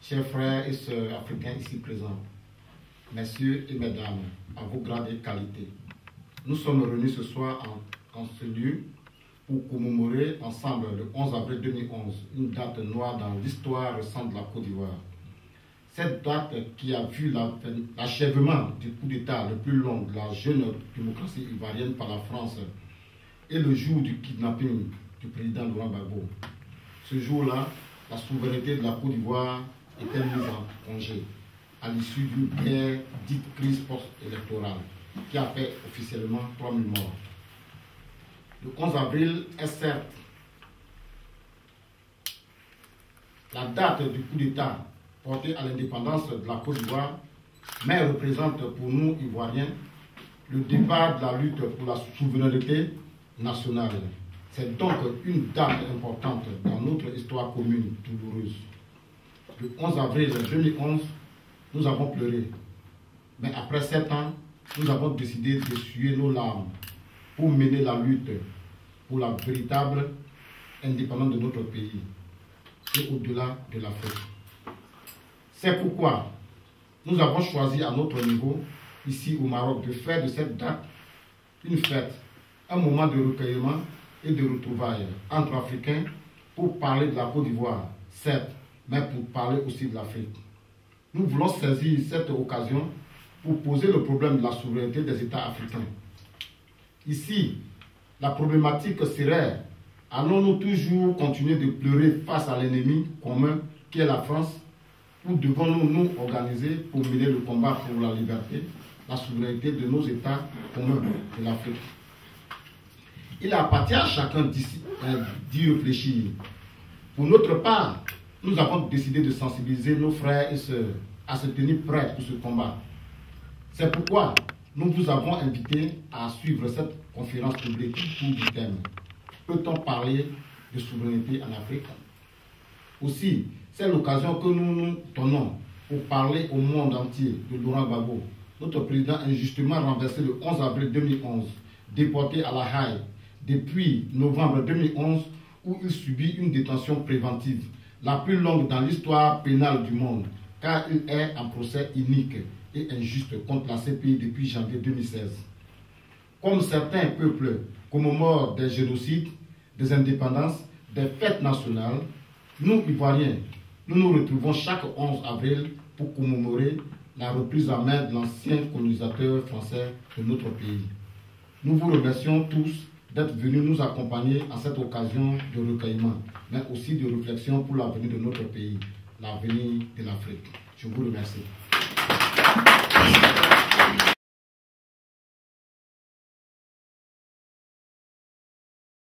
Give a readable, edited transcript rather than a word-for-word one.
chers frères et sœurs africains ici présents, messieurs et mesdames, à vos grades et qualités, nous sommes réunis ce soir en ce lieu pour commémorer ensemble le 11 avril 2011, une date noire dans l'histoire récente de la Côte d'Ivoire. Cette date qui a vu l'achèvement du coup d'État le plus long de la jeune démocratie ivoirienne par la France et le jour du kidnapping du président Laurent Gbagbo. Ce jour-là, la souveraineté de la Côte d'Ivoire était mise en congé à l'issue d'une guerre dite crise post-électorale qui a fait officiellement 3000 morts. Le 11 avril est certes la date du coup d'État porté à l'indépendance de la Côte d'Ivoire, mais elle représente pour nous, Ivoiriens, le départ de la lutte pour la souveraineté nationale. C'est donc une date importante dans notre histoire commune douloureuse. Le 11 avril 2011, nous avons pleuré. Mais après 7 ans, nous avons décidé d'essuyer nos larmes pour mener la lutte pour la véritable indépendance de notre pays et au-delà de l'Afrique. C'est pourquoi nous avons choisi à notre niveau, ici au Maroc, de faire de cette date une fête, un moment de recueillement et de retrouvailles entre Africains pour parler de la Côte d'Ivoire, certes, mais pour parler aussi de l'Afrique. Nous voulons saisir cette occasion pour poser le problème de la souveraineté des États africains. Ici, la problématique serait, allons-nous toujours continuer de pleurer face à l'ennemi commun qui est la France, ou devons-nous nous organiser pour mener le combat pour la liberté, la souveraineté de nos États communs de l'Afrique? Il appartient à chacun d'y réfléchir. Pour notre part, nous avons décidé de sensibiliser nos frères et sœurs à se tenir prêts pour ce combat. C'est pourquoi nous vous avons invité à suivre cette conférence publique autour du thème « Peut-on parler de souveraineté en Afrique ?» Aussi, c'est l'occasion que nous nous donnons pour parler au monde entier de Laurent Gbagbo, notre président injustement renversé le 11 avril 2011, déporté à La Haye depuis novembre 2011, où il subit une détention préventive, la plus longue dans l'histoire pénale du monde, car il est en procès unique et injuste contre la CPI depuis janvier 2016. Comme certains peuples commémorent des génocides, des indépendances, des fêtes nationales, nous, Ivoiriens, nous nous retrouvons chaque 11 avril pour commémorer la reprise en main de l'ancien colonisateur français de notre pays. Nous vous remercions tous d'être venus nous accompagner à cette occasion de recueillement, mais aussi de réflexion pour l'avenir de notre pays, l'avenir de l'Afrique. Je vous remercie.